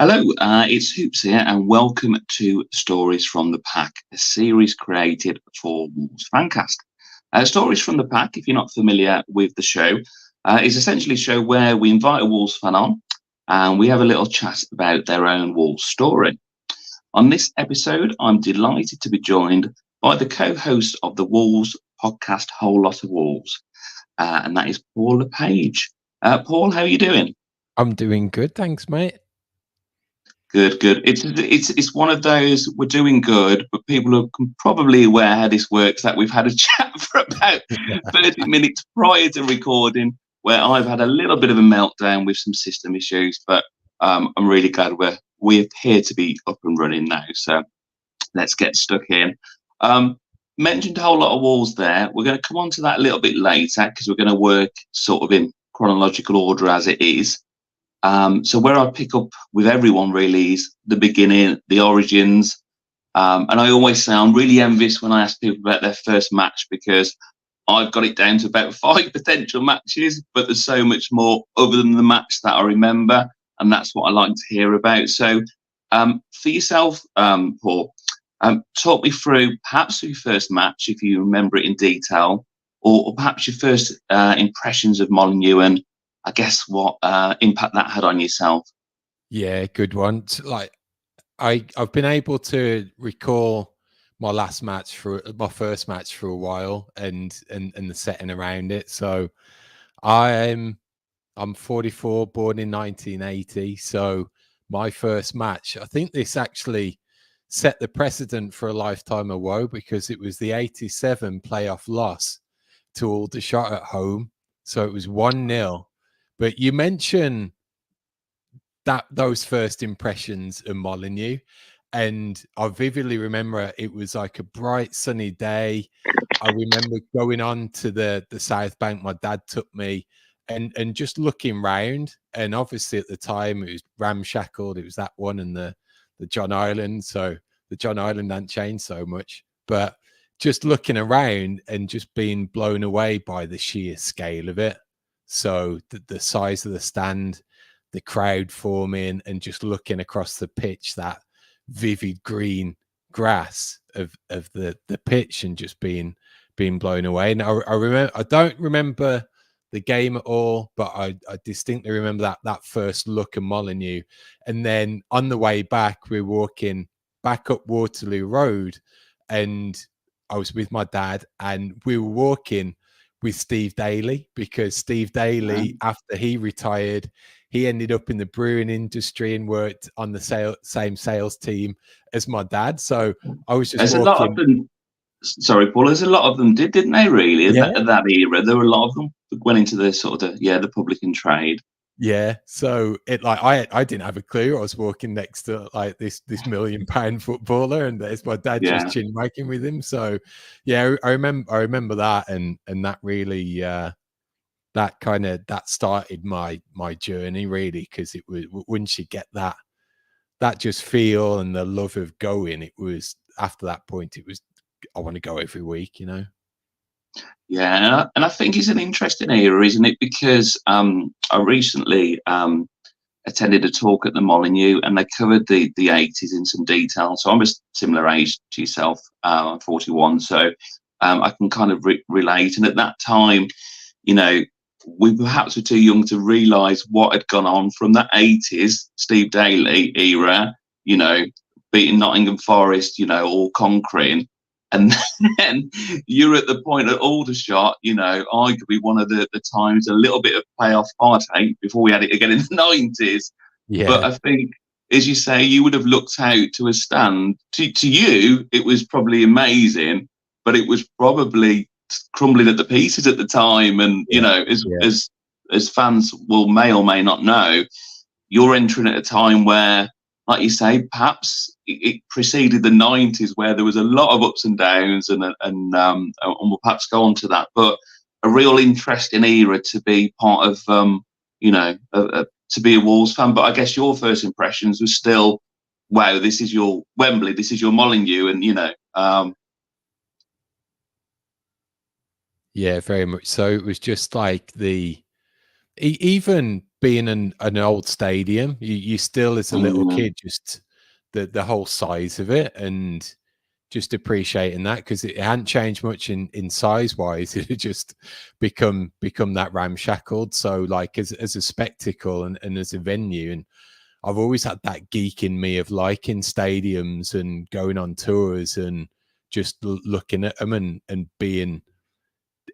Hello, it's Hoops here, and welcome to Stories from the Pack, a series created for Wolves Fancast. Stories from the Pack, if you're not familiar with the show, is essentially a show where we invite a Wolves fan on and we have a little chat about their own Wolves story. On this episode, I'm delighted to be joined by the co-host of the Wolves podcast, Whole Lotta Wolves, and that is Paul Lappage. Paul, how are you doing? I'm doing good, thanks, mate. Good, good. It's one of those we're doing good, but people are probably aware how this works. That we've had a chat for about 30 minutes prior to recording, where I've had a little bit of a meltdown with some system issues. But I'm really glad we appear to be up and running now. So let's get stuck in. Mentioned a whole lot of walls there. We're going to come on to that a little bit later because we're going to work sort of in chronological order as it is. So where I pick up with everyone really is the beginning, the origins. And I always say I'm really envious when I ask people about their first match because I've got it down to about 5 potential matches, but there's so much more other than the match that I remember. And that's what I like to hear about. So for yourself, Paul, talk me through perhaps your first match, if you remember it in detail, or perhaps your first impressions of Molineux and I guess what impact that had on yourself. Yeah, good one. Like I've been able to recall my first match for a while and the setting around it. So I'm 44, born in 1980. So my first match, I think this actually set the precedent for a lifetime of woe because it was the 87 playoff loss to Aldershot at home. So it was 1-0. But you mentioned that those first impressions of Molineux, and I vividly remember it was like a bright sunny day. I remember going on to the South Bank. My dad took me and just looking round, and obviously at the time it was ramshackled. It was that one and the John Island. So the John Island hadn't changed so much, but just looking around and just being blown away by the sheer scale of it. So the size of the stand, the crowd forming, and just looking across the pitch, that vivid green grass of the pitch, and just being blown away. And I remember, I don't remember the game at all, but I distinctly remember that first look at Molineux. And then on the way back, we were walking back up Waterloo Road, and I was with my dad, and we were walking with Steve Daly because Steve Daly, after he retired, he ended up in the brewing industry and worked on the same sales team as my dad. So I was just There's walking. a lot of them. Sorry, Paul. There's a lot of them didn't they? Really, at that era, there were a lot of them that went into the sort of the publican trade. Yeah, so it like I didn't have a clue. I was walking next to like this £1 million footballer, and there's my dad just chin wagging with him. So yeah, I remember that, and that really that started my journey really, because it was once you get that just feel and the love of going, it was after that point it was I want to go every week, you know. Yeah, and I think it's an interesting era, isn't it? Because I recently attended a talk at the Molineux, and they covered the 80s in some detail. So I'm a similar age to yourself. I'm 41, so I can kind of relate. And at that time, you know, we perhaps were too young to realise what had gone on from that 80s Steve Daly era, you know, beating Nottingham Forest, you know, all conquering. And then you're at the point at Aldershot, you know, arguably one of the times a little bit of playoff heartache before we had it again in the 90s. Yeah. But I think, as you say, you would have looked out to a stand. To you, it was probably amazing, but it was probably crumbling at the pieces at the time. And, you know, as fans may or may not know, you're entering at a time where, like you say, perhaps it preceded the 90s where there was a lot of ups and downs, and we'll perhaps go on to that. But a real interesting era to be part of, you know, to be a Wolves fan. But I guess your first impressions were still, wow, this is your Wembley, this is your Molineux, and, you know. Yeah, very much so. It was just like even being an old stadium, you still as a little Mm. kid, just the whole size of it, and just appreciating that, because it hadn't changed much in size wise. It had just become that ramshackled. So like as a spectacle and as a venue, and I've always had that geek in me of liking stadiums and going on tours and just looking at them and being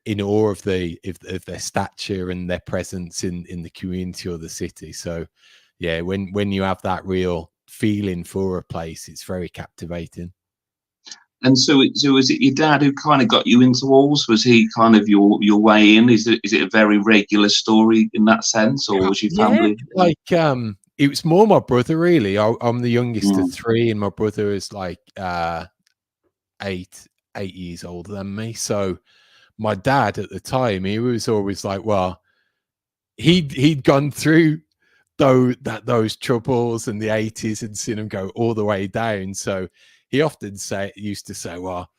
in awe of their stature and their presence in the community or the city. So yeah, when you have that real feeling for a place, it's very captivating. And so was it your dad who kind of got you into Wolves? Was he kind of your way in? Is it a very regular story in that sense, or was your Yeah, family? like it was more my brother really. I'm the youngest of Mm. three, and my brother is like 8 years older than me. So my dad at the time, he was always like, well, he'd gone through those troubles in the 80s and seen them go all the way down. So he often used to say, well,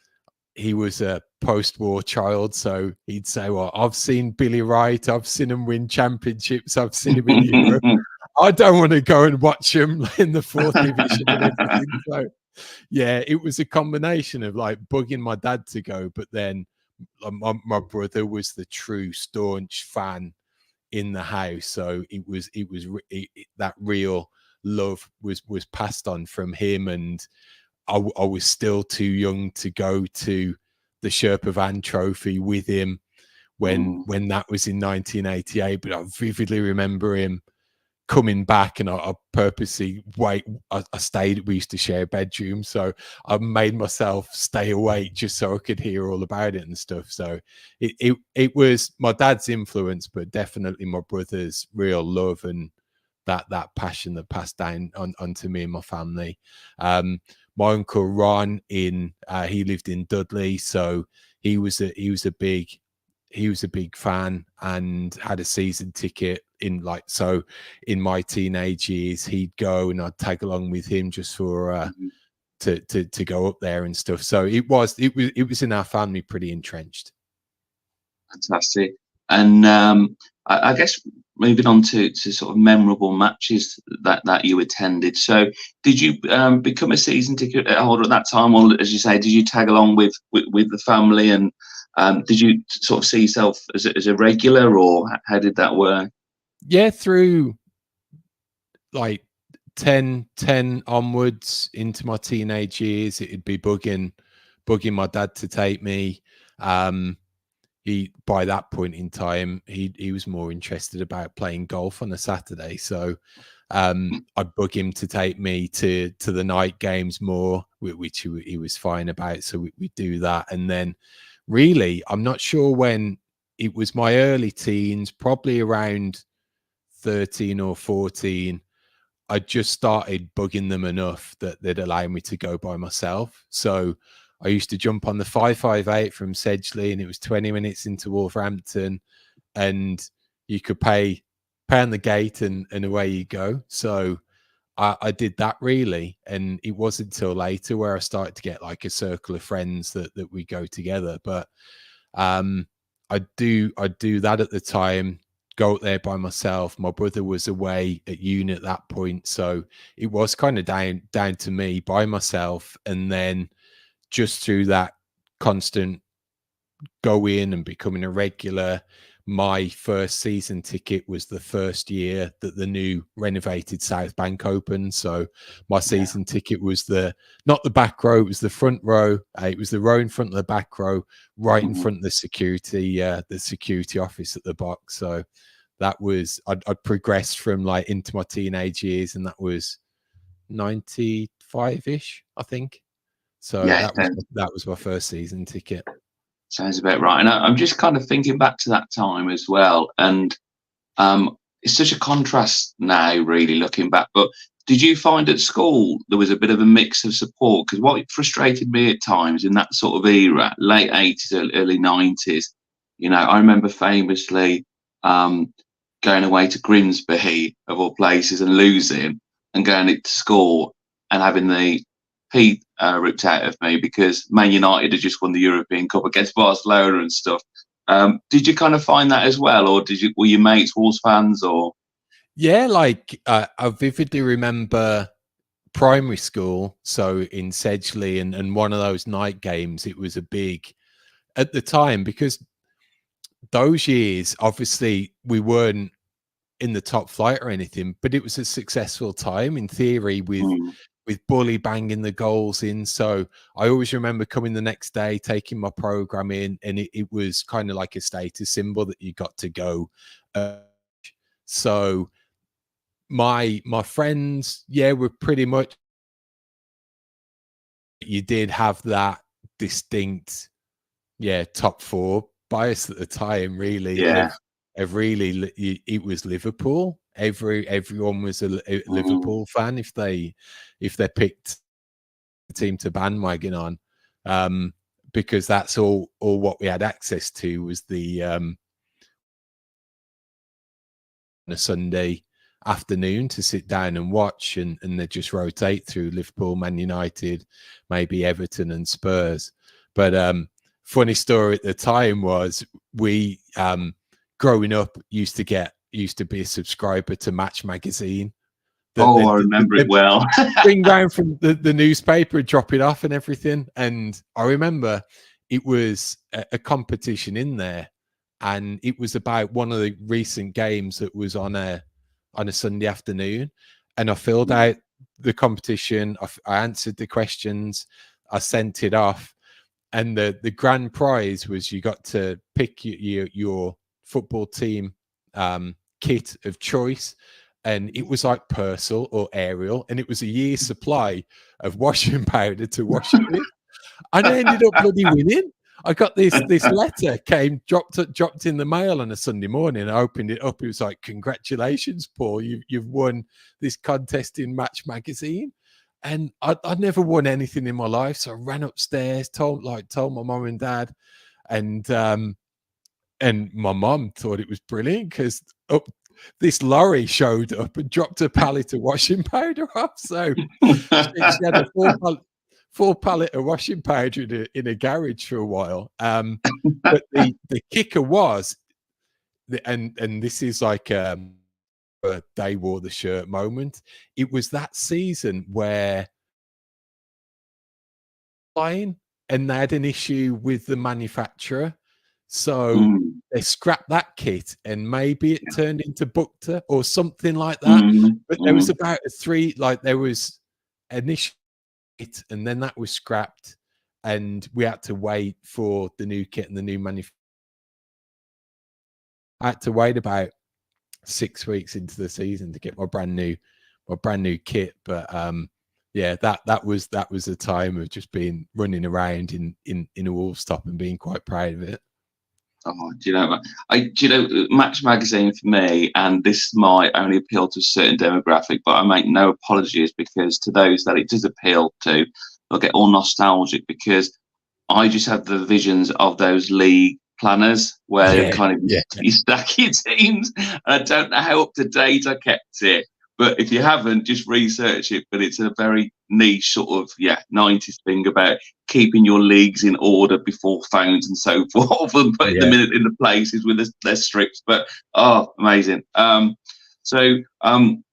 he was a post-war child, so he'd say, well, I've seen Billy Wright, I've seen him win championships, I've seen him in Europe. I don't want to go and watch him in the fourth division and everything. So yeah, it was a combination of like bugging my dad to go, but then my brother was the true staunch fan in the house. So that real love was passed on from him, and I was still too young to go to the Sherpa Van Trophy with him when that was in 1988. But I vividly remember him coming back, and I purposely wait. I stayed. We used to share a bedroom, so I made myself stay awake just so I could hear all about it and stuff. So it was my dad's influence, but definitely my brother's real love and that passion that passed down onto me and my family. My uncle Ron he lived in Dudley, so he was a big fan and had a season ticket in my teenage years. He'd go and I'd tag along with him just for to go up there and stuff. So it was in our family pretty entrenched. Fantastic. And I guess moving on to sort of memorable matches that you attended. So did you become a season ticket holder at that time, or as you say, did you tag along with the family, and did you sort of see yourself as a regular, or how did that work? Yeah, through like 10 onwards into my teenage years, it'd be bugging my dad to take me. He, by that point in time, he was more interested about playing golf on a Saturday. So I'd bug him to take me to the night games more, which he was fine about. So we do that. And then really, I'm not sure when. It was my early teens, probably around 13 or 14. I just started bugging them enough that they'd allow me to go by myself. So I used to jump on the 558 from Sedgley, and it was 20 minutes into Wolverhampton, and you could pay on the gate and away you go. So I did that really. And it wasn't until later where I started to get like a circle of friends that we go together. But I do that at the time, go out there by myself. My brother was away at uni at that point, so it was kind of down to me by myself. And then just through that constant go in and becoming a regular, my first season ticket was the first year that the new renovated South Bank opened. So my season ticket was not the back row, it was the front row. It was the row in front of the back row, right in front of the security office at the box. So that was, I'd progressed from like into my teenage years, and that was 95-ish, I think. So Yeah, that was my first season ticket. sounds about right. And I'm just kind of thinking back to that time as well. And it's such a contrast now, really, looking back. But did you find at school there was a bit of a mix of support? Because what frustrated me at times in that sort of era, late 80s, early 90s, I remember famously going away to Grimsby, of all places, and losing, and going to school and having the Pete ripped out of me because Man United had just won the European Cup against Barcelona and stuff. Did you kind of find that as well, or were your mates Wolves fans, or? Yeah, like I vividly remember primary school, so in Sedgley, and one of those night games. It was a big at the time because those years, obviously, we weren't in the top flight or anything, but it was a successful time in theory with Bully banging the goals in. So I always remember coming the next day, taking my program in, and it was kind of like a status symbol that you got to go. So my friends, yeah, were pretty much. You did have that distinct, yeah, top four bias at the time. Really, Yeah. of really, it was Liverpool. Everyone was a Liverpool fan if they picked the team to bandwagon on, because that's all what we had access to was the on a Sunday afternoon to sit down and watch, and they just rotate through Liverpool, Man United, maybe Everton and Spurs. But funny story at the time was we growing up used to be a subscriber to Match magazine. I remember it well. Bring round from the newspaper and drop it off and everything. And I remember it was a competition in there, and it was about one of the recent games that was on a Sunday afternoon. And I filled out the competition. I answered the questions. I sent it off, and the grand prize was you got to pick your football team kit of choice. And it was like Purcell or Ariel, and it was a year's supply of washing powder to wash it with. And I ended up bloody winning. I got this letter dropped in the mail on a Sunday morning. I opened it up. It was like, "Congratulations, Paul! You've won this contest in Match magazine." And I'd never won anything in my life, so I ran upstairs, told my mom and dad, and my mom thought it was brilliant because this lorry showed up and dropped a pallet of washing powder off. So she had a full pallet of washing powder in a garage for a while. But the kicker was, and this is like a they wore the shirt moment. It was that season where and they had an issue with the manufacturer. So they scrapped that kit, and maybe it turned into Bukta or something like that. But there was about there was an issue, and then that was scrapped, and we had to wait for the new kit and the new manufacturer. I had to wait about 6 weeks into the season to get my brand new kit. But yeah, that was a time of just being running around in a Wolves top and being quite proud of it. Oh, do you know, Match magazine for me, and this might only appeal to a certain demographic, but I make no apologies because to those that it does appeal to, they'll get all nostalgic because I just have the visions of those league planners where you stack your teams. And I don't know how up to date I kept it, but if you haven't, just research it. But it's a very niche sort of 90s thing about keeping your leagues in order before phones and so forth, and putting them in the places with their strips. But amazing. So going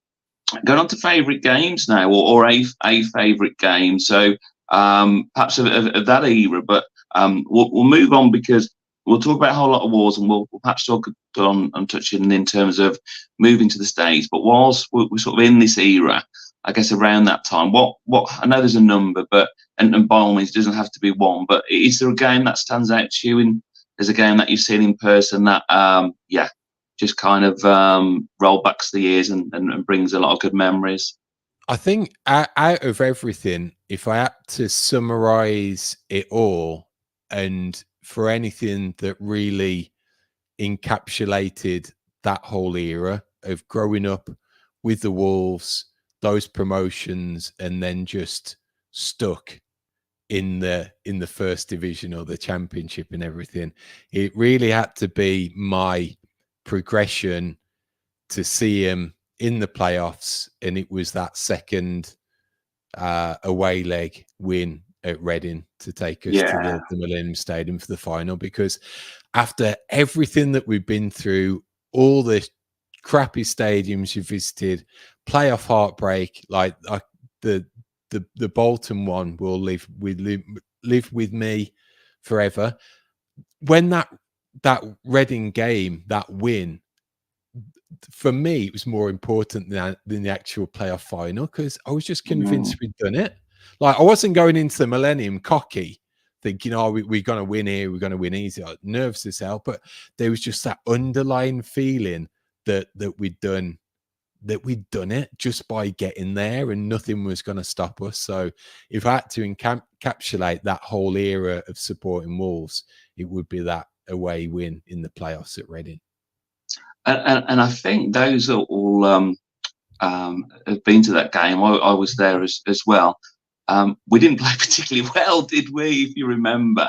on to favourite games now, or a favourite game. So perhaps of that era, but we'll move on because we'll talk about a whole lot of wars, and we'll perhaps talk on and touching in terms of moving to the States. But whilst we're sort of in this era, I guess around that time, what I know there's a number, but and by all means, it doesn't have to be one. But is there a game that stands out to you? And there's a game that you've seen in person that just kind of roll back the years and brings a lot of good memories? I think out of everything, if I had to summarize it all, and for anything that really encapsulated that whole era of growing up with the Wolves, those promotions, and then just stuck in the first division or the championship and everything, it really had to be my progression to see him in the playoffs, and it was that second away leg win at Reading to take us to the Millennium Stadium for the final. Because after everything that we've been through, all the crappy stadiums you visited, playoff heartbreak, like the Bolton one will live with me forever. When that Reading game, that win, for me, it was more important than the actual playoff final, because I was just convinced we'd done it. Like, I wasn't going into the Millennium cocky, thinking, oh, we're going to win here, we're going to win easy. I was nervous as hell, but there was just that underlying feeling that we'd done it just by getting there, and nothing was going to stop us. So if I had to encapsulate that whole era of supporting Wolves, it would be that away win in the playoffs at Reading. And I think those are all have been to that game. I was there as well. We didn't play particularly well, did we? If you remember,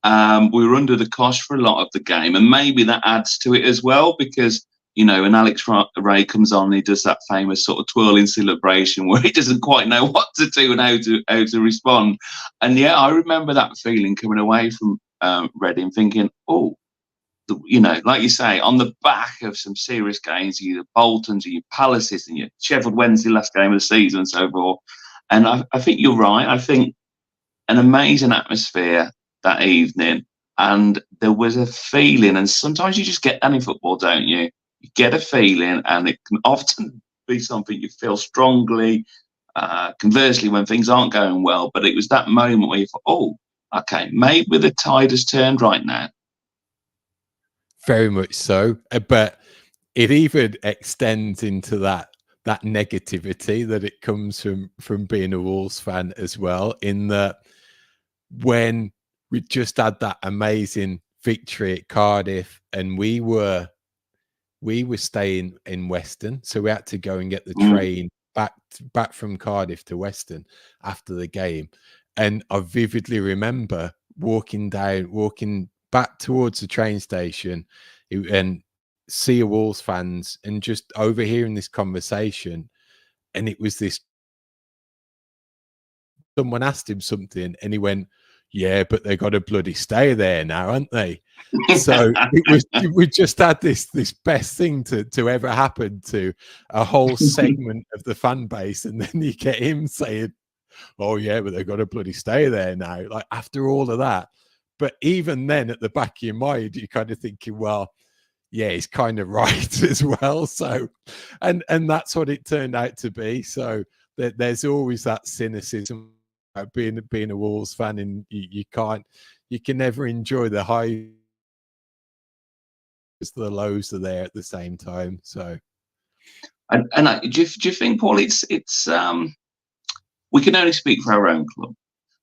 we were under the cosh for a lot of the game, and maybe that adds to it as well, because, you know, when Alex Ray comes on, he does that famous sort of twirling celebration where he doesn't quite know what to do and how to respond. And yeah, I remember that feeling coming away from Reading, thinking, oh, you know, like you say, on the back of some serious games, your Boltons, your Palaces, and your Sheffield Wednesday last game of the season, and so forth. And I think you're right. I think an amazing atmosphere that evening, and there was a feeling, and sometimes you just get that in football, don't you? You get a feeling, and it can often be something you feel strongly. Conversely, when things aren't going well, but it was that moment where you thought, oh, okay, maybe the tide has turned right now. Very much so, but it even extends into that negativity that it comes from being a Wolves fan as well, in that when we just had that amazing victory at Cardiff, and we were staying in Weston, so we had to go and get the train back from Cardiff to Weston after the game. And I vividly remember walking back towards the train station and see a Wolves fans, and just overhearing this conversation. And it was this, someone asked him something and he went, yeah, but they got to bloody stay there now, aren't they? So we just had this best thing to ever happen to a whole segment of the fan base, and then you get him saying, oh yeah, but they've got to bloody stay there now, like after all of that. But even then, at the back of your mind, you're kind of thinking, well, yeah, he's kind of right as well. So, and that's what it turned out to be. So there's always that cynicism about being a Wolves fan, and you can never enjoy the highs, the lows are there at the same time. So, and do you think, Paul, it's we can only speak for our own club,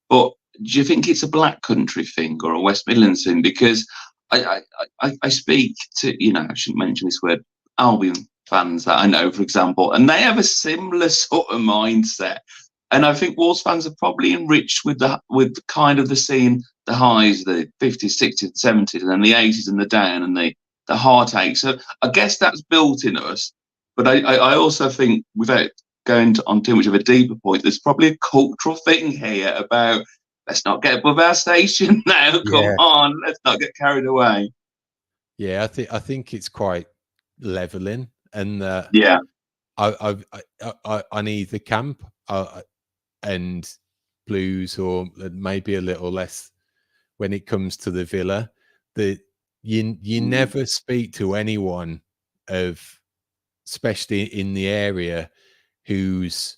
but do you think it's a Black Country thing or a West Midlands thing? Because I speak to, you know, I shouldn't mention this word, Albion fans that I know, for example, and they have a similar sort of mindset. And I think Wolves fans are probably enriched with kind of the scene, the highs, the 50s, 60s, 70s, and then the 80s and the down and the heartache. So I guess that's built in us. But I also think, without going on too much of a deeper point, there's probably a cultural thing here about, let's not get above our station now. Come on, let's not get carried away. Yeah, I think it's quite leveling, and yeah, I on either camp, and Blues, or maybe a little less when it comes to the Villa. You never speak to anyone especially in the area, who's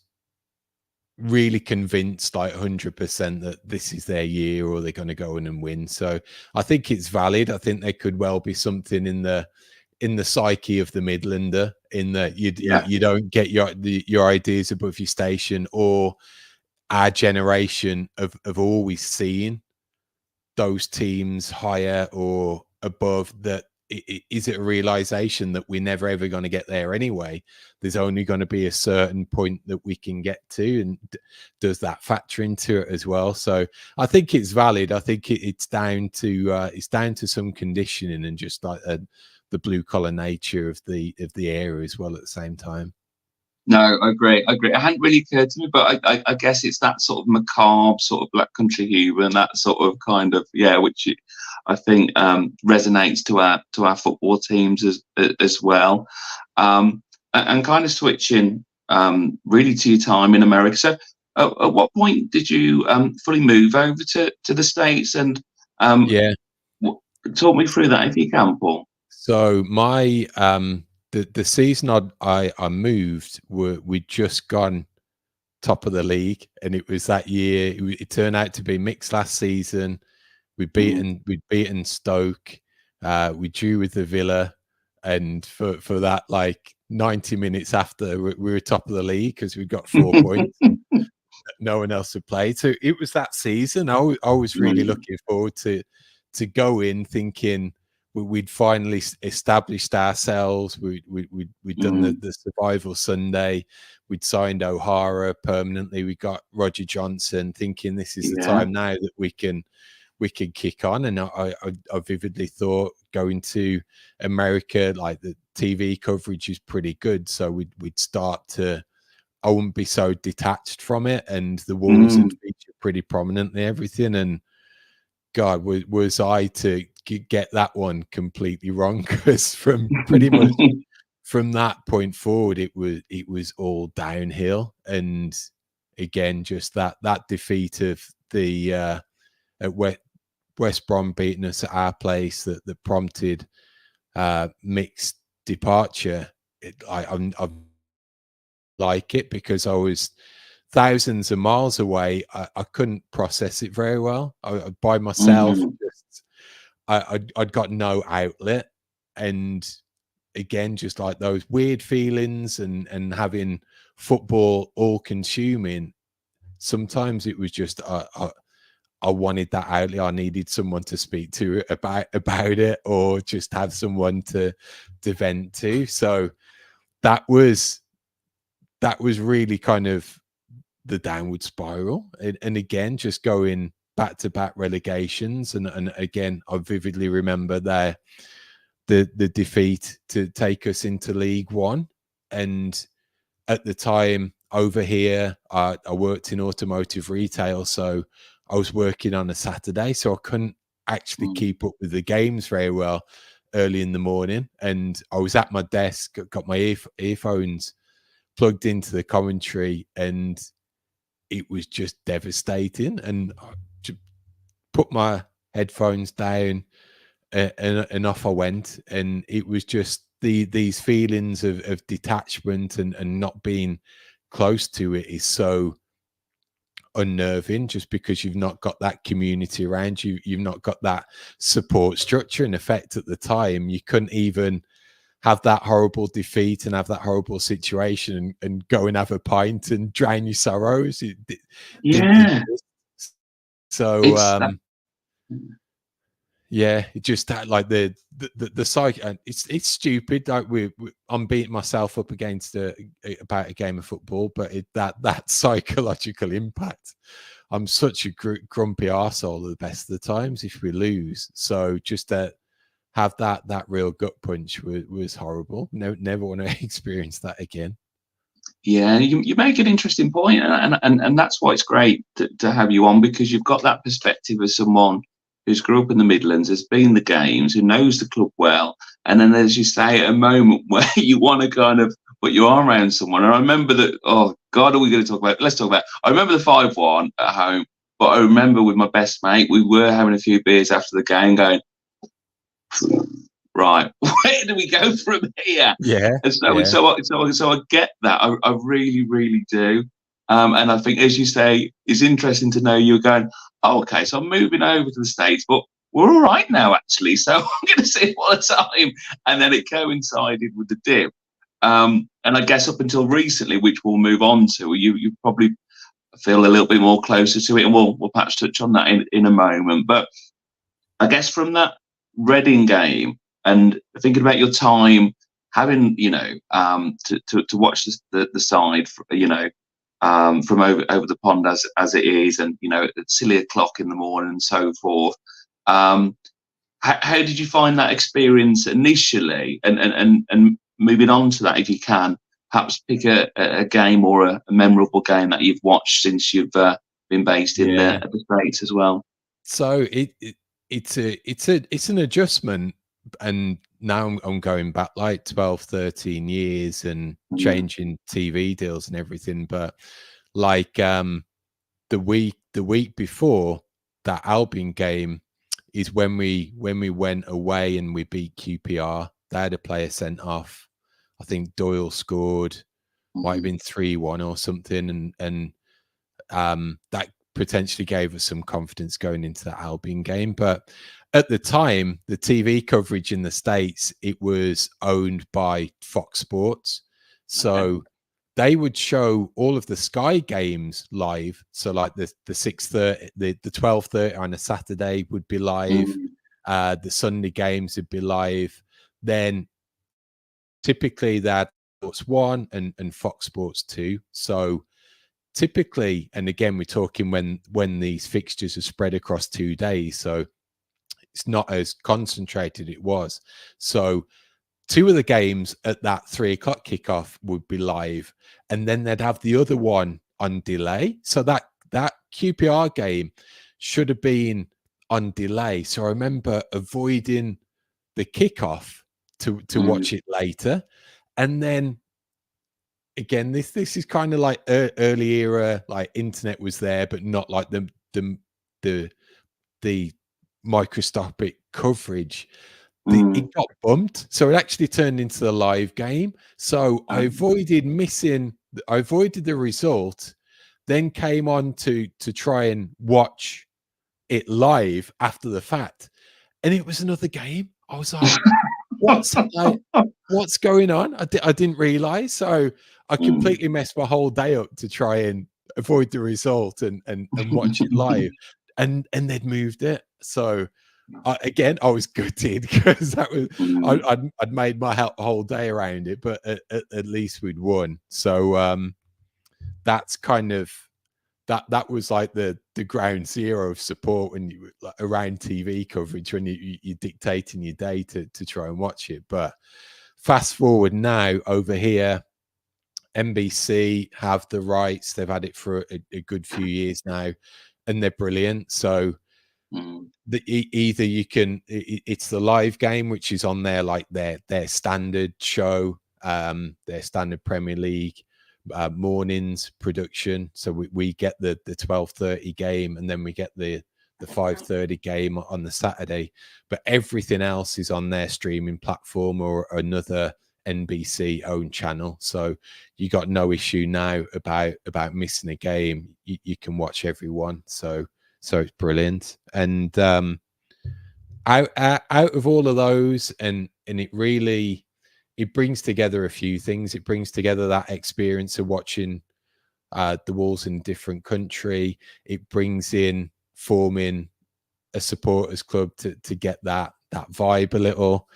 really convinced like 100% that this is their year, or they're going to go in and win. So I think it's valid. I think there could well be something in the psyche of the Midlander, in that you don't get your ideas above your station, or our generation of always seeing those teams higher or above. That is it a realization that we're never ever going to get there anyway? There's only going to be a certain point that we can get to, and does that factor into it as well? So I think it's valid. I think it's down to some conditioning, and just like the blue collar nature of the area as well at the same time. No, I agree. I agree. It hadn't really occurred to me, but I guess it's that sort of macabre, sort of black country humour, and that sort of kind of which I think resonates to our football teams as well. And kind of switching really to your time in America. So, at what point did you fully move over to the States? And Yeah. talk me through that if you can, Paul. So my the season I moved, we'd just gone top of the league, and it was that year. It turned out to be mixed last season. We'd beaten Stoke. We drew with the Villa, and for that, like 90 minutes after, we were top of the league because we got 4 points. No one else had played, so it was that season. I was really looking forward to go in thinking we'd finally established ourselves. We'd done the survival Sunday. We'd signed O'Hara permanently. We got Roger Johnson, thinking this is the time now that we can kick on. And I vividly thought going to America, like the TV coverage is pretty good, so we'd start to. I wouldn't be so detached from it, and the Wolves would feature pretty prominently, everything. And God, was I to get that one completely wrong, because from pretty much from that point forward, it was all downhill. And again, just that defeat of the at West Brom beating us at our place that prompted Mick's departure. I've like it, because I was thousands of miles away. I couldn't process it very well. I by myself, just I'd got no outlet, and again, just like those weird feelings and having football all consuming. Sometimes it was just I wanted that outlet. I needed someone to speak to about it, or just have someone to vent to. So that was really kind of the downward spiral. And again, just going back-to-back relegations. And again, I vividly remember the defeat to take us into League One. And at the time over here, I worked in automotive retail, so I was working on a Saturday, so I couldn't actually keep up with the games very well early in the morning. And I was at my desk, got my earphones plugged into the commentary, and it was just devastating. And I put my headphones down, and off I went. And it was just these feelings of detachment and not being close to it is so unnerving, just because you've not got that community around you. You've not got that support structure. In effect, at the time, you couldn't even have that horrible defeat and have that horrible situation and go and have a pint and drown your sorrows. So it just that, like the psych. It's stupid. Like I'm beating myself up against about a game of football, but that psychological impact. I'm such a grumpy arsehole at the best of the times if we lose. So just that. Have that real gut punch was horrible. No, never want to experience that again. Yeah, you make an interesting point, and that's why it's great to have you on, because you've got that perspective of someone who's grew up in the Midlands, has been the games, who knows the club well, and then, as you say, a moment where you want to kind of put your arm around someone. And I remember that. Oh God, are we going to talk about? Let's talk about. I remember the 5-1 at home, but I remember with my best mate, we were having a few beers after the game, going, right, where do we go from here? Yeah. And so I get that. I really, really do. And I think, as you say, it's interesting to know you're going, oh, okay, so I'm moving over to the States, but we're all right now, actually. So I'm going to see it all the time. And then it coincided with the dip. And I guess up until recently, which we'll move on to, you probably feel a little bit more closer to it, and we'll perhaps touch on that in a moment. But I guess from that Reading game, and thinking about your time having, to watch the side, from over the pond as it is, and at silly o'clock in the morning and so forth. How did you find that experience initially, and moving on to that, if you can, perhaps pick a game or a memorable game that you've watched since you've been based in the States as well. So it's an adjustment, and now I'm going back like 12, 13 years and changing TV deals and everything. But like the week before that Albion game is when we went away and we beat QPR. They had a player sent off. I think Doyle scored, might have been 3-1 or something, and that potentially gave us some confidence going into that Albion game. But at the time, the TV coverage in the States, it was owned by Fox Sports. So they would show all of the Sky games live. So like the 6:30, the 12:30 on a Saturday would be live. The Sunday games would be live. Then typically that Sports 1 and Fox Sports 2. So typically, and again, we're talking when these fixtures are spread across 2 days, so it's not as concentrated it was. So 2 of the games at that 3:00 kickoff would be live, and then they'd have the other one on delay. So that QPR game should have been on delay. So I remember avoiding the kickoff to watch it later, and then again, this is kind of like early era, like internet was there, but not like the microscopic coverage. It got bumped, so it actually turned into the live game. So I avoided the result, then came on to try and watch it live after the fact, and it was another game. I was like, what's going on? I didn't realize. So I completely messed my whole day up to try and avoid the result and watch it live, and they'd moved it. So again, I was gutted because that was I'd made my whole day around it, but at least we'd won. So that's kind of that was like the ground zero of support when you like, around TV coverage, when you're dictating your day to try and watch it. But fast forward now over here, NBC have the rights. They've had it for a good few years now, and they're brilliant. So either you can, it's the live game, which is on there like their standard show, their standard Premier League mornings production. So we get the 12:30 game, and then we get the 5:30 game on the Saturday. But everything else is on their streaming platform or another NBC owned channel. So you got no issue now about missing a game. You can watch everyone. So it's brilliant. And out of all of those, and it really, it brings together a few things. It brings together that experience of watching the Wolves in a different country. It brings in forming a supporters club to get that vibe a little.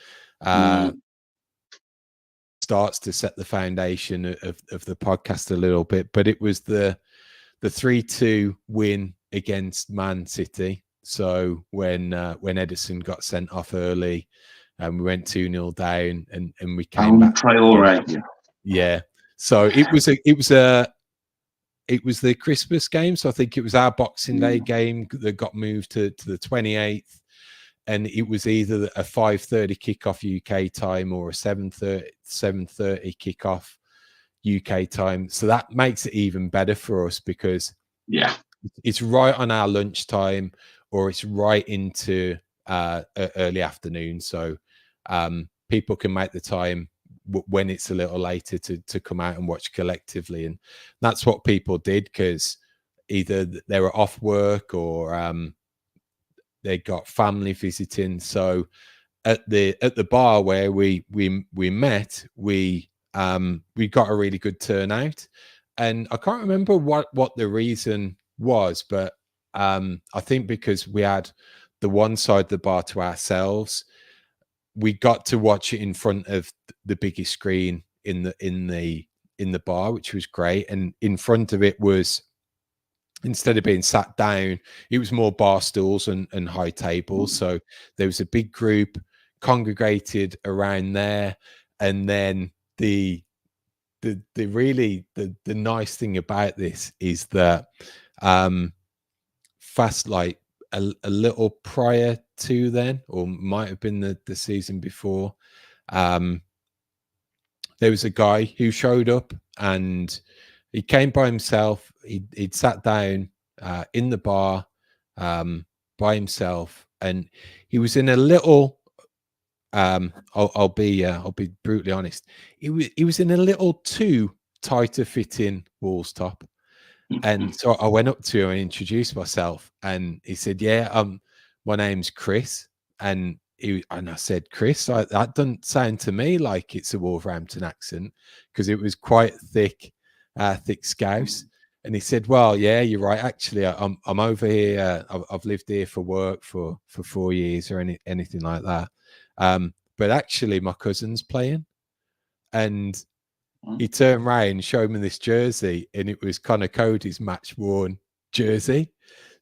Starts to set the foundation of the podcast a little bit. But it was the 3-2 win against Man City. So when Edison got sent off early, and we went 2-0 down, and we came back. Yeah. So it was the Christmas game. So I think it was our Boxing Day game that got moved to the 28th, and it was either a 5:30 kickoff UK time or a 7:30 kickoff UK time. So that makes it even better for us because it's right on our lunchtime, or it's right into early afternoon. So people can make the time when it's a little later to come out and watch collectively. And that's what people did, because either they were off work or they got family visiting. So at the bar where we met, we got a really good turnout. And I can't remember what the reason was, but I think because we had the one side of the bar to ourselves, we got to watch it in front of the biggest screen in the bar, which was great. And in front of it was, instead of being sat down, it was more bar stools and high tables. So there was a big group congregated around there, and then the the nice thing about this is that fast, like a little prior to then, or might have been the season before, there was a guy who showed up and he came by himself. He'd sat down in the bar by himself, and he was in a little I'll be brutally honest, he was in a little too tighter fitting Wolves top. And so I went up to him and introduced myself, and he said, yeah, my name's Chris. And I said, Chris, that doesn't sound to me like it's a Wolverhampton accent, because it was quite thick Scouse. And he said, well, yeah, you're right. Actually, I'm over here. I've lived here for work for 4 years or anything like that. But actually, my cousin's playing. And he turned around and showed me this jersey, and it was Connor Cody's match worn jersey.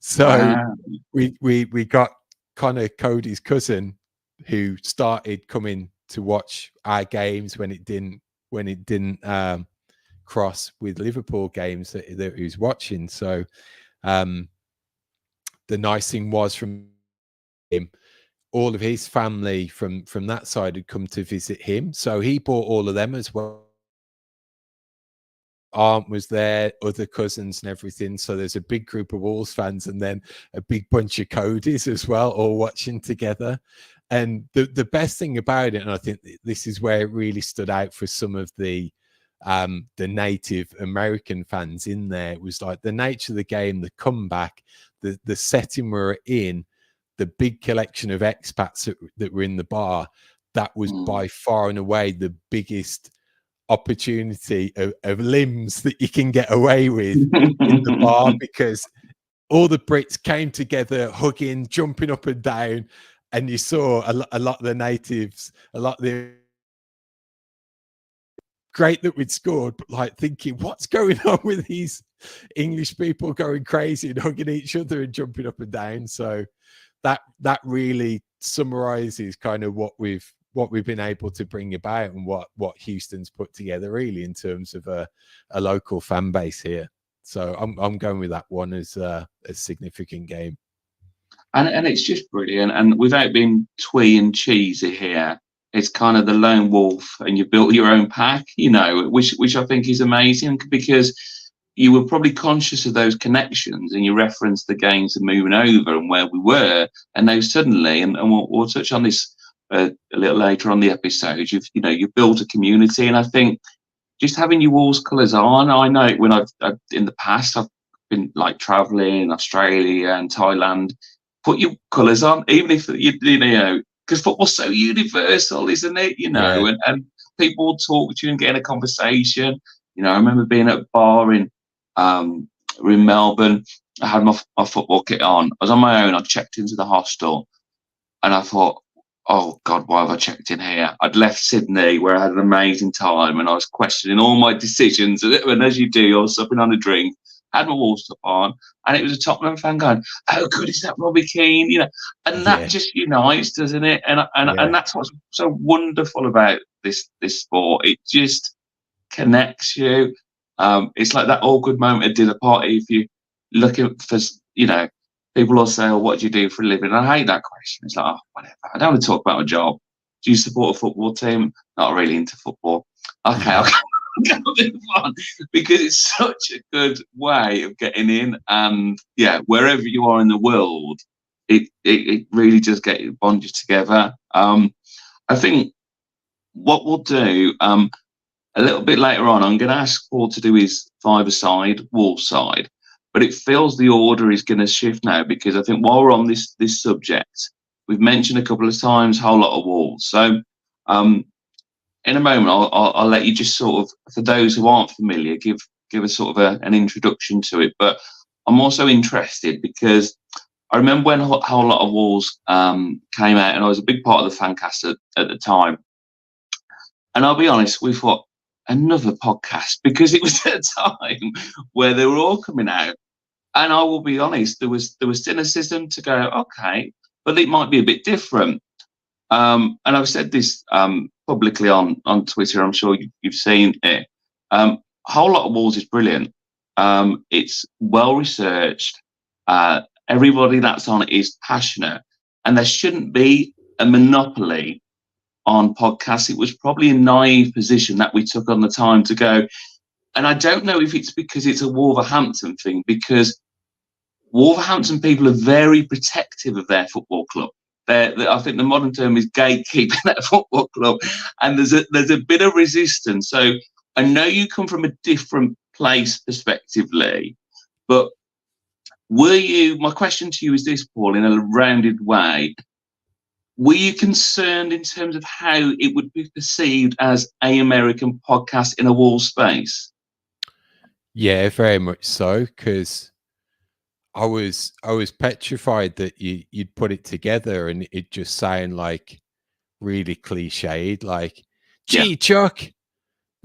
So we got Connor Cody's cousin, who started coming to watch our games when it didn't cross with Liverpool games that he was watching. So the nice thing was, from him, all of his family from that side had come to visit him, so he brought all of them as well. Aunt was there, other cousins and everything. So there's a big group of Wolves fans, and then a big bunch of Codys as well, all watching together. And the best thing about it, and I think this is where it really stood out for some of the native American fans in there, was like the nature of the game, the comeback, the setting we're in, the big collection of expats that were in the bar. That was by far and away the biggest opportunity of limbs that you can get away with in the bar, because all the Brits came together, hugging, jumping up and down, and you saw a lot of the natives, a lot of the great that we'd scored, but like thinking, what's going on with these English people going crazy and hugging each other and jumping up and down. So that really summarizes kind of what we've been able to bring about, and what Houston's put together, really, in terms of a local fan base here. So I'm going with that one as a significant game. And it's just brilliant. And without being twee and cheesy here, it's kind of the lone wolf, and you built your own pack, which I think is amazing, because you were probably conscious of those connections, and you referenced the games and moving over and where we were, and now suddenly, and we'll touch on this a little later on the episode, you've built a community. And I think just having your Wolves colours on, I know when I've in the past, I've been like traveling in Australia and Thailand, put your colours on, even if because football's so universal, isn't it? Yeah. And people will talk to you and get in a conversation. I remember being at a bar in Melbourne. I had my football kit on. I was on my own. I checked into the hostel, and I thought, oh God, why have I checked in here? I'd left Sydney, where I had an amazing time, and I was questioning all my decisions. And as you do, I was supping on a drink, had my Wolves stuff on, and it was a Tottenham fan going, "Oh, good, is that Robbie Keane?" And that just unites, doesn't it? And that's what's so wonderful about this sport. It just connects you. It's like that awkward moment at dinner party if you looking for, people will say, "Oh, what do you do for a living?" And I hate that question. It's like, oh, whatever. I don't want to talk about my job. Do you support a football team? Not really into football. Okay, I'll move on, because it's such a good way of getting in. And wherever you are in the world, it really does get you bonded together. I think what we'll do a little bit later on, I'm going to ask Paul to do his five-a-side, Wolves side. But it feels the order is going to shift now, because I think while we're on this subject, we've mentioned a couple of times Whole Lotta Wolves. So in a moment, I'll let you just sort of, for those who aren't familiar, give us sort of an introduction to it. But I'm also interested, because I remember when Whole Lotta Wolves came out, and I was a big part of the fan cast at the time. And I'll be honest, we thought, another podcast, because it was a time where they were all coming out. And I will be honest, there was cynicism to go, okay, but it might be a bit different. And I've said this publicly on Twitter. I'm sure you've seen it. Whole Lot of Wolves is brilliant. It's well researched. Everybody that's on it is passionate, and there shouldn't be a monopoly on podcasts. It was probably a naive position that we took on the time to go. And I don't know if it's because it's a Wolverhampton thing, because Wolverhampton people are very protective of their football club. I think the modern term is gatekeeping that football club, and there's a bit of resistance. So I know you come from a different place perspectively, but my question to you is this, Paul, in a rounded way, were you concerned in terms of how it would be perceived as an American podcast in a Wolves space? Yeah, very much so, because I was petrified that you'd put it together and it just sound like really cliched, like, gee, Chuck,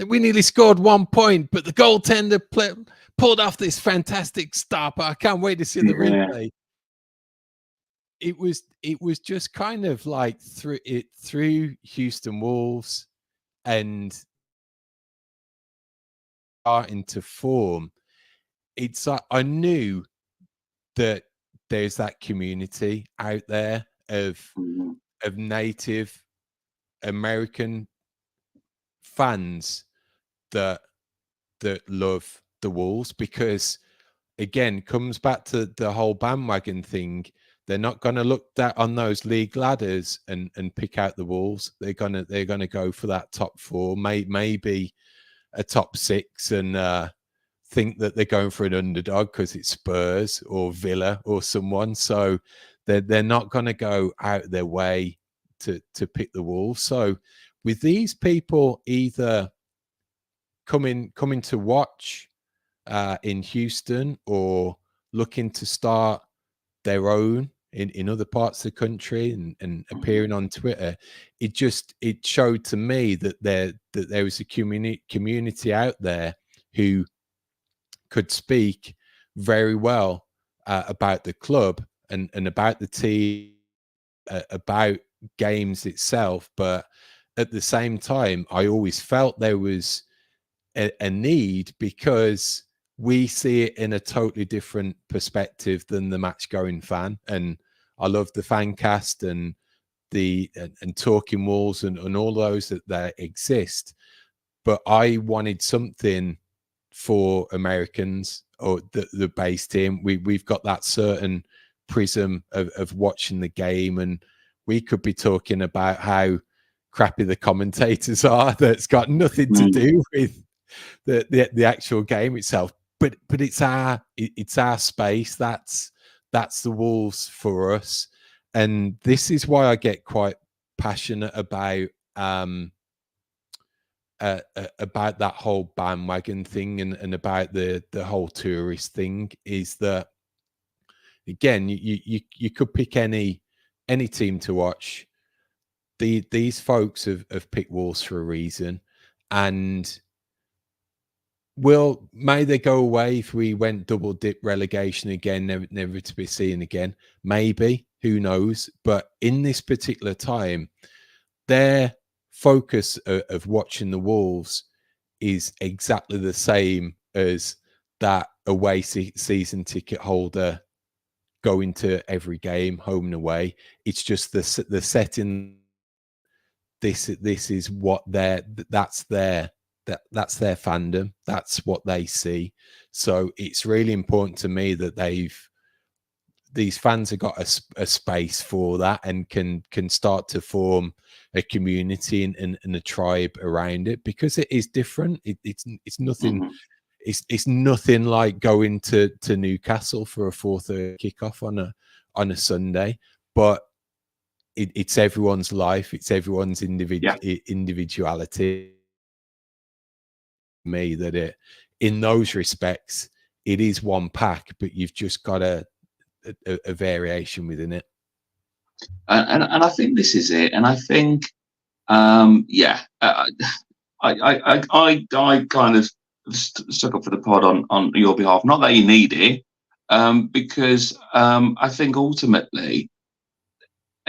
we nearly scored 1 point, but the goaltender pulled off this fantastic stop. I can't wait to see the replay. It was just kind of like through Houston Wolves and starting to form. It's like I knew that there's that community out there of Native American fans that love the Wolves, because again, comes back to the whole bandwagon thing. They're not going to look on those league ladders and pick out the Wolves. They're gonna go for that top four, maybe a top six, and think that they're going for an underdog because it's Spurs or Villa or someone. So they're not going to go out of their way to pick the Wolves. So with these people either coming to watch in Houston or looking to start their own in other parts of the country and appearing on Twitter, it showed to me that there was a community out there who could speak very well about the club and about the team, about games itself. But at the same time, I always felt there was a need, because we see it in a totally different perspective than the match going fan. And I love the fan cast and Talking Wolves and all those that exist. But I wanted something for Americans or the base team. We've got that certain prism of watching the game, and we could be talking about how crappy the commentators are. That's got nothing to do with the actual game itself. But it's our space. That's the Wolves for us, and this is why I get quite passionate about that whole bandwagon thing and about the whole tourist thing. Is that, again, you could pick any team to watch. These folks have picked Wolves for a reason, and may they go away if we went double dip relegation again, never to be seen again? Maybe, who knows? But in this particular time, their focus of watching the Wolves is exactly the same as that away season ticket holder going to every game, home and away. It's just the setting. This is what that's their fandom. That's what they see. So it's really important to me that these fans have got a space for that and can start to form a community and a tribe around it, because it is different. It's nothing. It's nothing like going to Newcastle for a 4:30 kickoff on a Sunday, but it's everyone's life. It's everyone's individuality. Me that in those respects it is one pack, but you've just got a variation within it. And I think this is it. And I think I kind of stuck up for the pod on your behalf. Not that you need it, because I think ultimately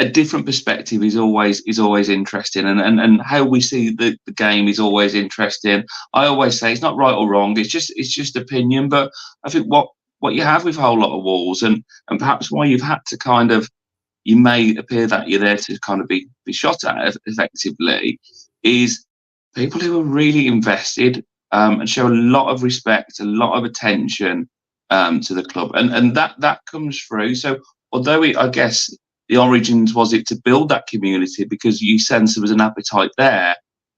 a different perspective is always interesting, and how we see the game is always interesting. I always say it's not right or wrong. It's just opinion. But I think what you have with a Whole Lot of Wolves, and perhaps why you've had to kind of, you may appear that you're there to kind of be shot at effectively, is people who are really invested, and show a lot of respect, a lot of attention, to the club, and that comes through. So although I guess the origins was it to build that community because you sense there was an appetite there,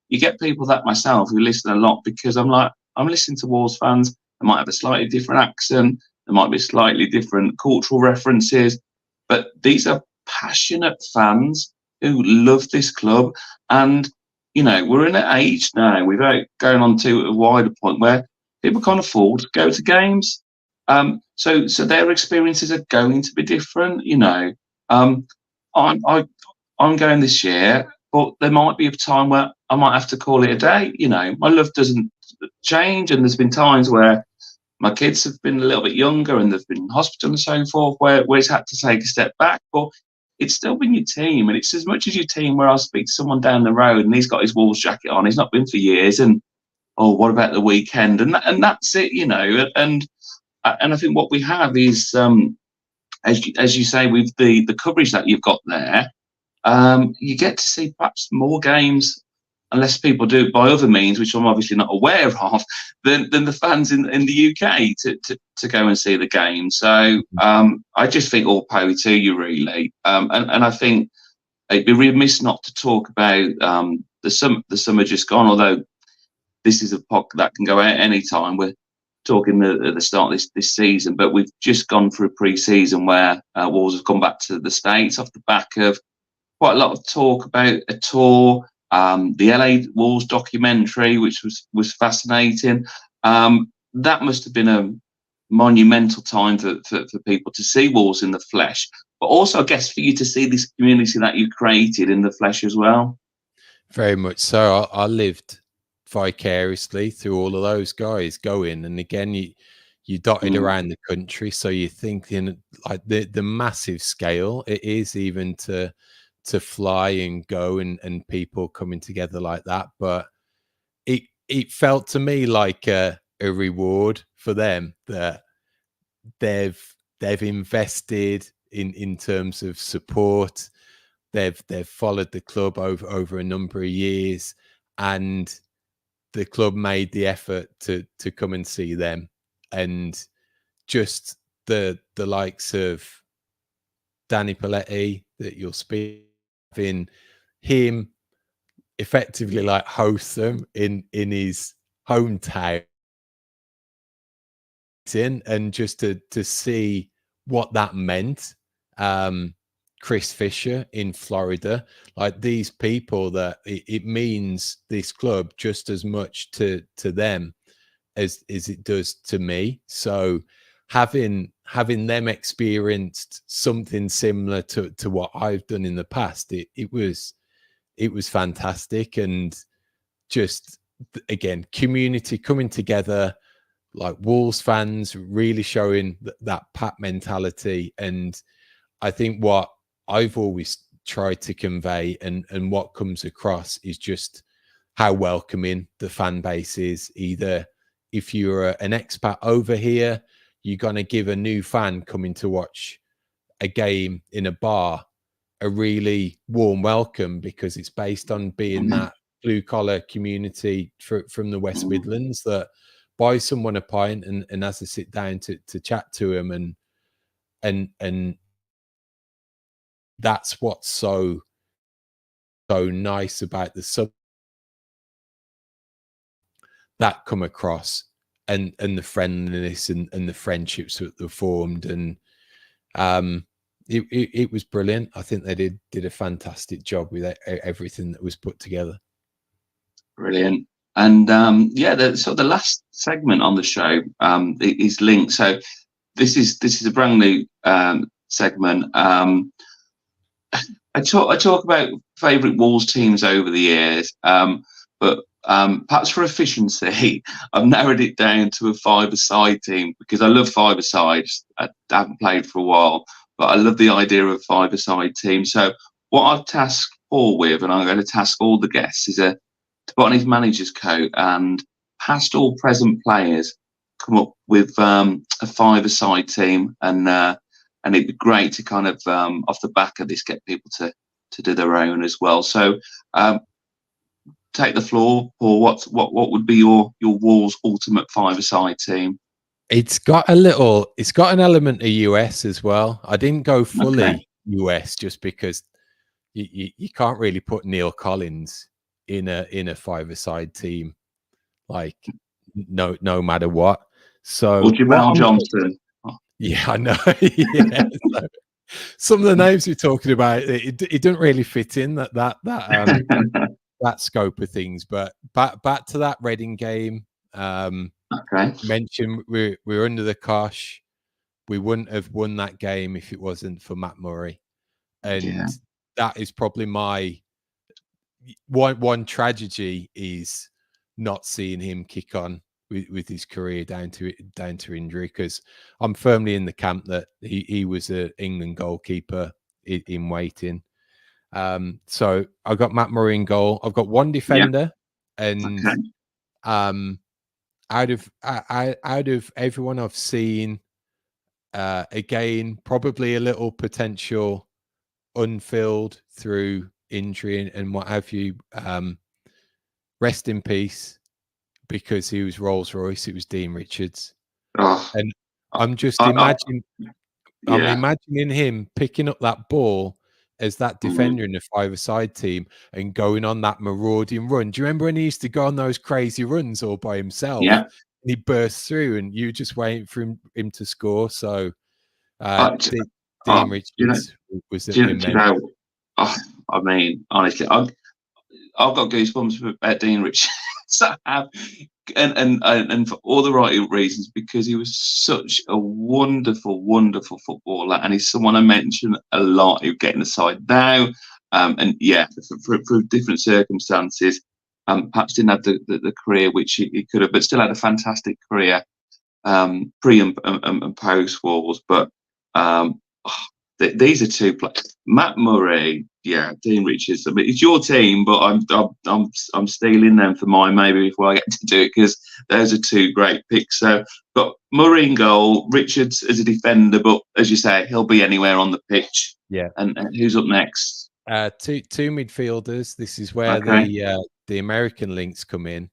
you get people like myself who listen a lot because I'm listening to Wolves fans. They might have a slightly different accent, there might be slightly different cultural references, but these are passionate fans who love this club. And we're in an age now, without going on to a wider point, where people can't afford to go to games. So their experiences are going to be different. I'm going this year, but there might be a time where I might have to call it a day. My love doesn't change, and there's been times where my kids have been a little bit younger and they've been in hospital and so forth, where it's had to take a step back. But it's still been your team, and it's as much as your team where I'll speak to someone down the road and he's got his Wolves jacket on, he's not been for years, and what about the weekend? And that's it, and I think what we have is, as you say, with the coverage that you've got there, you get to see perhaps more games, unless people do it by other means, which I'm obviously not aware of, than the fans in the UK to go and see the game. So I just think all power to you, really. And I think it'd be remiss not to talk about the summer just gone, although this is a pod that can go out any time. We're talking at the start of this season, but we've just gone through pre-season where Wolves have come back to the States off the back of quite a lot of talk about a tour, the LA Wolves documentary, which was fascinating. That must have been a monumental time for people to see Wolves in the flesh, but also, I guess, for you to see this community that you've created in the flesh as well. Very much so. I lived vicariously through all of those guys going, and again, you dotted around the country, so you're thinking like the massive scale it is, even to fly and go, and people coming together like that. But it felt to me like a reward for them, that they've invested in terms of support. They've followed the club over a number of years, and the club made the effort to come and see them. And just the likes of Danny Paletti that you'll speak in, him effectively like host them in his hometown, and just to see what that meant. Chris Fisher in Florida, like these people, that it means this club just as much to them as it does to me. So having them experienced something similar to what I've done in the past, it was fantastic. And just, again, community coming together, like Wolves fans really showing that Pat mentality. And I think what I've always tried to convey, and what comes across, is just how welcoming the fan base is. Either if you're an expat over here, you're going to give a new fan coming to watch a game in a bar a really warm welcome, because it's based on being that blue collar community from the West Midlands that buys someone a pint and has to sit down to chat to him, and that's what's so nice about the sub that come across, and the friendliness and the friendships that were formed. And it was brilliant. I think they did a fantastic job with everything that was put together. Brilliant. And the last segment on the show is linked. So this is a brand new segment. I talk about favourite Wolves teams over the years, but perhaps for efficiency, I've narrowed it down to a five-a-side team, because I love five-a-sides. I haven't played for a while, but I love the idea of a five-a-side team. So what I've tasked Paul with, and I'm going to task all the guests, is to put on his manager's coat and past all present players come up with a five-a-side team, and it'd be great to kind of off the back of this get people to do their own as well. So take the floor, Paul. What would be your Wolves ultimate five-a-side team? It's got an element of US as well. I didn't go fully US just because you can't really put Neil Collins in a five-a-side team, like no matter what. So Or Jamal Johnson. Yeah, I know. Yeah, so some of the names we're talking about, it doesn't really fit in that scope of things. But back to that Reading game. Mentioned we're under the cosh. We wouldn't have won that game if it wasn't for Matt Murray, and that is probably my one tragedy, is not seeing him kick on with his career down to injury, because I'm firmly in the camp that he was an England goalkeeper in waiting. So I've got Matt Murray in goal. I've got one defender, and out of everyone I've seen, again, probably a little potential unfilled through injury and what have you. Rest in peace, because he was Rolls Royce. It was Dean Richards, and I'm just imagining him picking up that ball as that defender in the five-a-side team and going on that marauding run. Do you remember when he used to go on those crazy runs all by himself? Yeah. And he burst through, and you just waiting for him to score. So Dean Richards was immense. I mean, honestly, I've got goosebumps about Dean Richards. I have, and for all the right reasons, because he was such a wonderful, wonderful footballer, and he's someone I mention a lot who getting the side now, and for different circumstances, perhaps didn't have the career which he could have, but still had a fantastic career, pre and post Wolves. But these are two players, Matt Murray, Dean Richards. I mean, it's your team, but I'm stealing them for mine maybe before I get to do it, because those are two great picks. So got Murray in goal, Richards as a defender, but as you say, he'll be anywhere on the pitch. Yeah. And who's up next? Two midfielders. This is where the American links come in.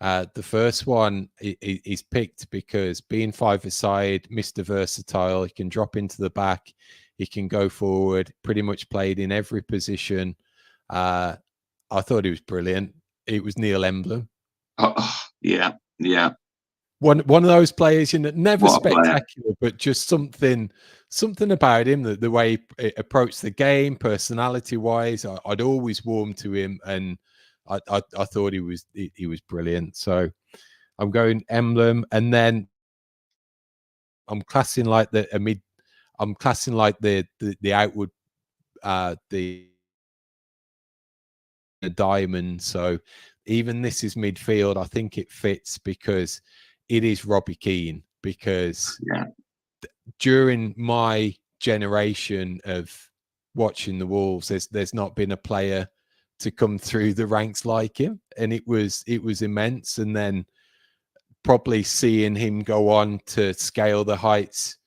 The first one is picked because, being five-a-side, Mr. Versatile, he can drop into the back, he can go forward, pretty much played in every position. I thought he was brilliant. It was Neil Emblem. Yeah. One of those players, never spectacular, but just something about him, the way he approached the game, personality-wise. I'd always warmed to him, and I thought he was brilliant. So I'm going Emblem, and then I'm classing like the outward the diamond. So even this is midfield. I think it fits because it is Robbie Keane. Because during my generation of watching the Wolves, there's not been a player to come through the ranks like him, and it was immense. And then probably seeing him go on to scale the heights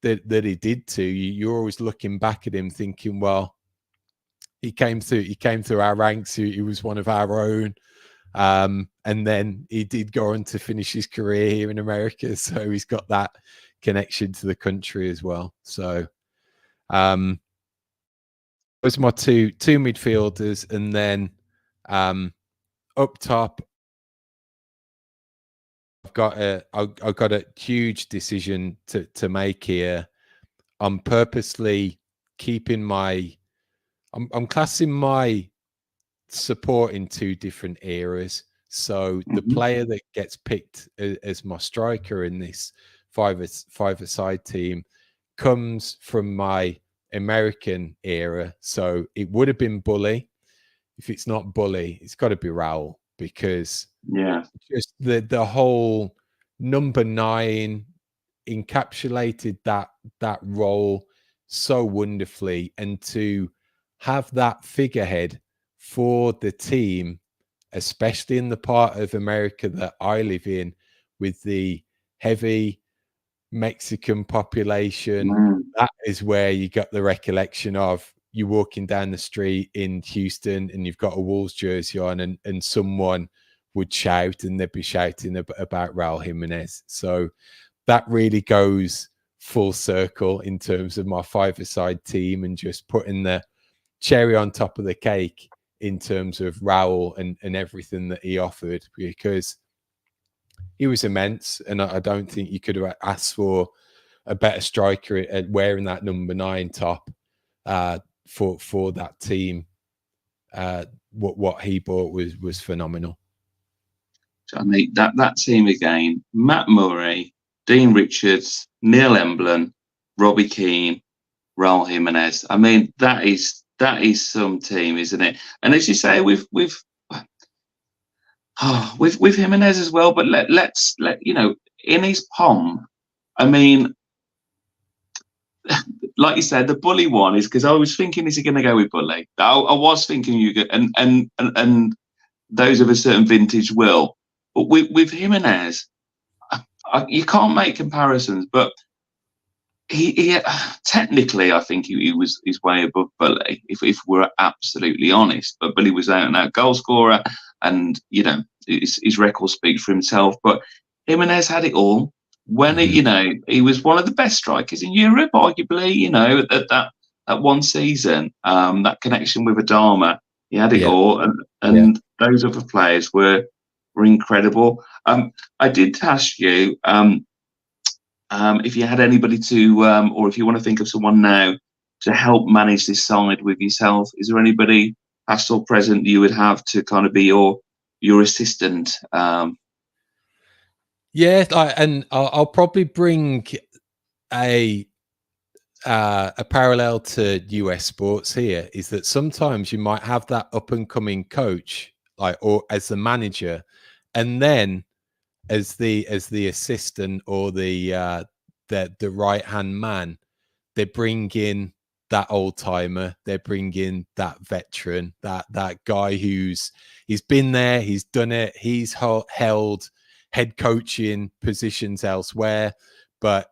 that he did to, you're always looking back at him thinking, well, he came through our ranks, he was one of our own, and then he did go on to finish his career here in America, so he's got that connection to the country as well. So those are my two midfielders, and then up top, I've got a huge decision to make here. I'm purposely keeping I'm classing my support in two different eras. So the player that gets picked as my striker in this five-a-side team comes from my American era. So it would have been Bully. If it's not Bully, it's got to be Raul, because just the whole number 9 encapsulated that role so wonderfully. And to have that figurehead for the team, especially in the part of America that I live in, with the heavy Mexican population. That is where you got the recollection of you walking down the street in Houston and you've got a Wolves jersey on, and someone would shout, and they'd be shouting about Raul Jimenez. So that really goes full circle in terms of my five-a-side team, and just putting the cherry on top of the cake in terms of Raul and everything that he offered, because he was immense, and I don't think you could have asked for a better striker at wearing that number 9 top for that team. What he bought was phenomenal. I mean, that team again: Matt Murray, Dean Richards, Neil Emblin, Robbie Keane, Raul Jimenez. I mean, that is some team, isn't it? And as you say, with Jimenez as well. But let's you know, in his palm. I mean, like you said, the Bully one is because I was thinking, is he going to go with Bully? I was thinking you could, and those of a certain vintage will. But with Jimenez, you can't make comparisons. But he technically, I think he was his way above Bully, if we're absolutely honest. But Bully was out and out goal scorer, and you know his record speaks for himself. But Jimenez had it all. When you know, he was one of the best strikers in Europe, arguably. You know, at that one season, that connection with Adama, he had it all, and those other players were incredible. I did ask you if you had anybody to, or if you want to think of someone now to help manage this side with yourself. Is there anybody, past or present, you would have to kind of be your assistant? Yeah, and I'll probably bring a parallel to US sports here, is that sometimes you might have that up and coming coach, like, or as the manager, and then as the assistant or the right hand man, they bring in that old timer, they bring in that veteran, that guy he's been there, he's done it, he's held head coaching positions elsewhere, but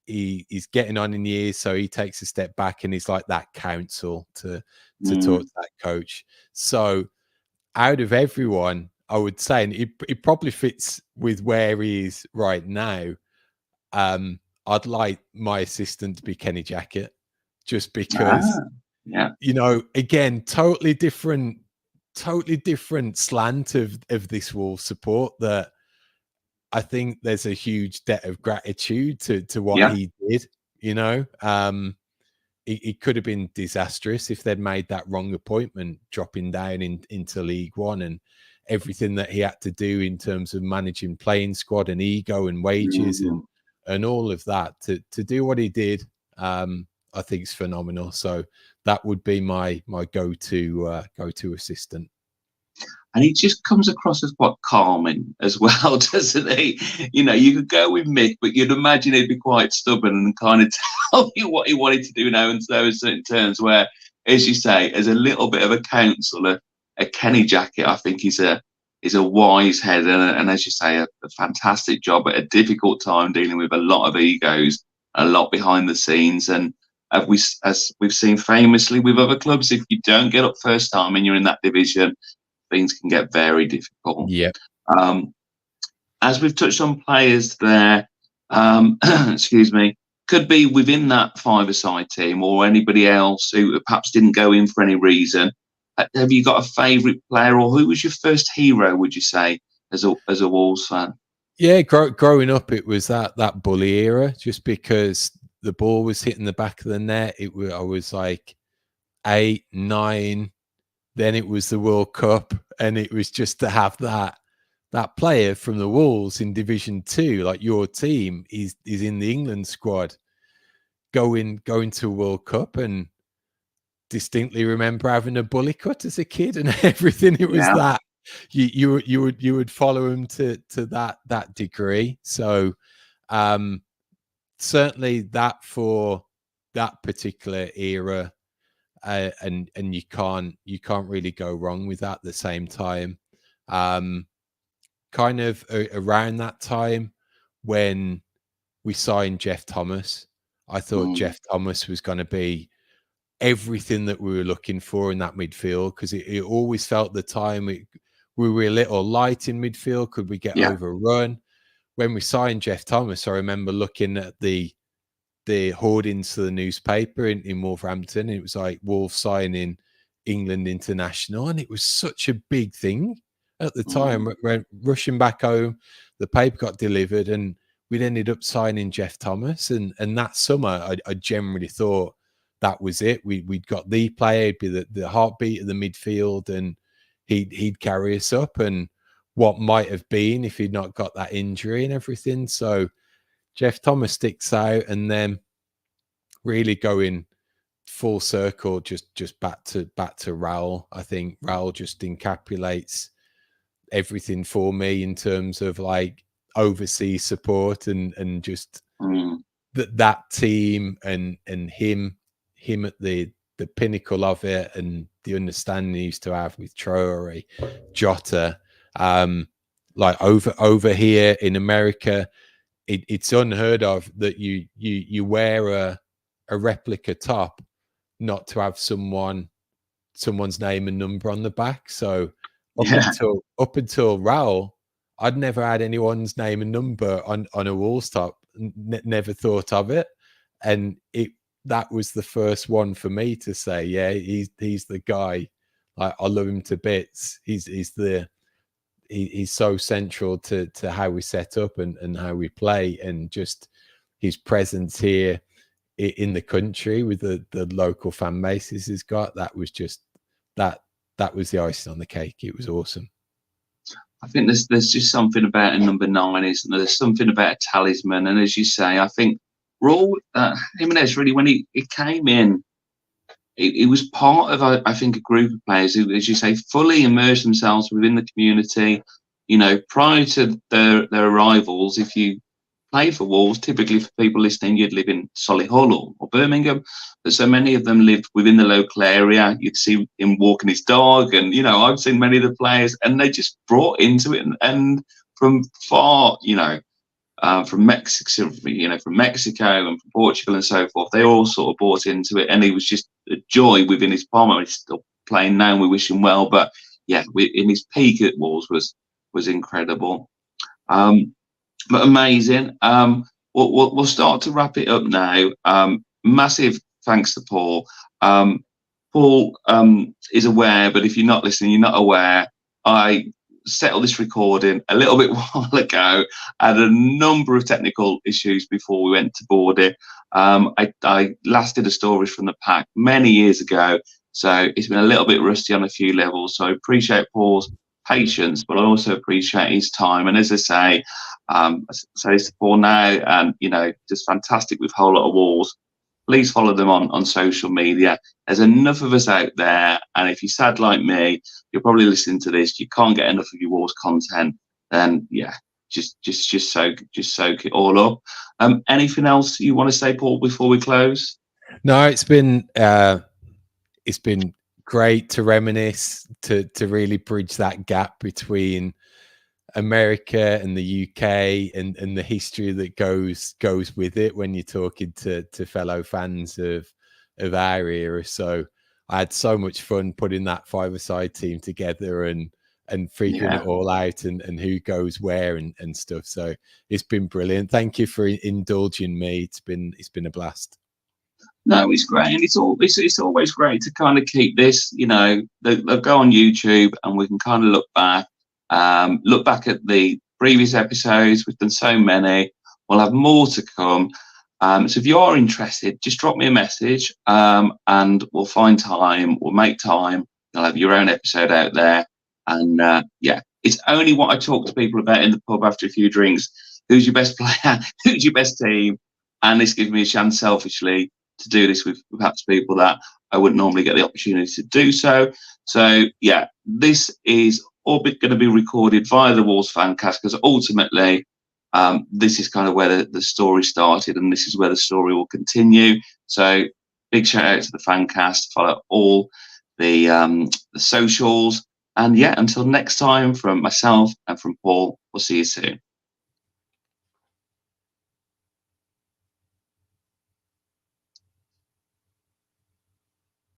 he's getting on in years, so he takes a step back and he's like that counsel to talk to that coach. So out of everyone, I would say, and it probably fits with where he is right now, I'd like my assistant to be Kenny Jackett, just because you know, again, totally different slant of this Wolves support, that I think there's a huge debt of gratitude to what he did. You know, it could have been disastrous if they'd made that wrong appointment, dropping down into League One, and everything that he had to do in terms of managing playing squad and ego and wages and all of that to do what he did. I think is phenomenal. So that would be my go-to assistant. And he just comes across as quite calming as well, doesn't he? You know, you could go with Mick, but you'd imagine he'd be quite stubborn and kind of tell you what he wanted to do now and so in certain terms, where, as you say, as a little bit of a counsellor, a Kenny Jackett, I think is a wise head, and as you say, a fantastic job at a difficult time, dealing with a lot of egos, a lot behind the scenes. And as we've seen famously with other clubs, if you don't get up first time and you're in that division, things can get very difficult. Yeah. As we've touched on players there, excuse me, could be within that five-a-side team or anybody else who perhaps didn't go in for any reason. Have you got a favourite player, or who was your first hero, would you say, as a Wolves fan? Yeah, growing up, it was that Bully era, just because the ball was hitting the back of the net. I was like 8, 9. Then it was the World Cup, and it was just to have that player from the Wolves in Division 2, like your team is in the England squad, going to a World Cup, and distinctly remember having a Bully cut as a kid and everything. It was that you would follow him to that degree. So certainly that for that particular era. and you can't really go wrong with that at the same time. Kind of around that time when we signed Jeff Thomas, I thought Jeff Thomas was going to be everything that we were looking for in that midfield, because it always felt the time we were a little light in midfield. Could we get overrun? When we signed Jeff Thomas, I remember looking at the hoardings to the newspaper in Wolverhampton. It was like Wolves signing England international, and it was such a big thing at the time. When rushing back home, the paper got delivered, and we'd ended up signing Jeff Thomas. And that summer, I generally thought that was it. We'd got the player, he'd be the heartbeat of the midfield, and he'd carry us up. And what might have been if he'd not got that injury and everything. So Jeff Thomas sticks out, and then really going full circle, just back to Raul. I think Raul just encapsulates everything for me in terms of like overseas support and just that team and him at the pinnacle of it, and the understanding he used to have with Traore, Jota. Like over here in America, it's unheard of that you wear a replica top not to have someone's name and number on the back. So up until Raul, I'd never had anyone's name and number on a Wolves top. Never thought of it, and that was the first one for me to say, yeah, he's the guy. I love him to bits. He's so central to how we set up and how we play, and just his presence here in the country with the local fan bases he's got. That was just that was the icing on the cake. It was awesome. I think there's just something about a number 9, isn't there? There's something about a talisman, and as you say, I think Raul Jimenez, really, when he came in, it was part of I think a group of players who, as you say, fully immersed themselves within the community. You know, prior to their arrivals, if you played for Wolves, typically for people listening, you'd live in Solihull or Birmingham, but so many of them lived within the local area. You'd see him walking his dog, and you know, I've seen many of the players, and they just brought into it, and from far, you know, from Mexico, from Mexico and from Portugal and so forth, they all sort of bought into it, and he was just a joy within his palm. He's still playing now, and we wish him well, but yeah, in his peak at Wolves was incredible. But amazing. We'll start to wrap it up now. Massive thanks to Paul. Paul is aware, but if you're not listening, you're not aware. I settled this recording a little bit while ago. I had a number of technical issues before we went to board it. I last did a stories from the pack many years ago, so it's been a little bit rusty on a few levels. So I appreciate Paul's patience, but I also appreciate his time. And as I say, to Paul now, and you know, just fantastic with Whole Lotta Wolves. Please follow them on social media. There's enough of us out there, and if you're sad like me, you're probably listening to this, you can't get enough of your Wolves content, then yeah, just soak it all up. Anything else you want to say, Paul, before we close? No, it's been great to reminisce, to really bridge that gap between America and the UK and the history that goes with it when you're talking to fellow fans of our era. So I had so much fun putting that five-a-side team together and figuring it all out and who goes where and stuff. So it's been brilliant. Thank you for indulging me. It's been a blast. No, it's great, and it's always great to kind of keep this. You know, they'll go on YouTube and we can kind of look back at the previous episodes. We've done so many. We'll have more to come. So if you are interested, just drop me a message, and we'll find time. We'll make time. You'll have your own episode out there, and it's only what I talk to people about in the pub after a few drinks. Who's your best player? Who's your best team? And this gives me a chance, selfishly, to do this with perhaps people that I wouldn't normally get the opportunity to do so. So yeah, this is all going to be recorded via the Wolves Fancast, because ultimately this is kind of where the story started, and this is where the story will continue. So Big shout out to the fan cast. Follow all the socials. And yeah, until next time, from myself and from Paul, we'll see you soon.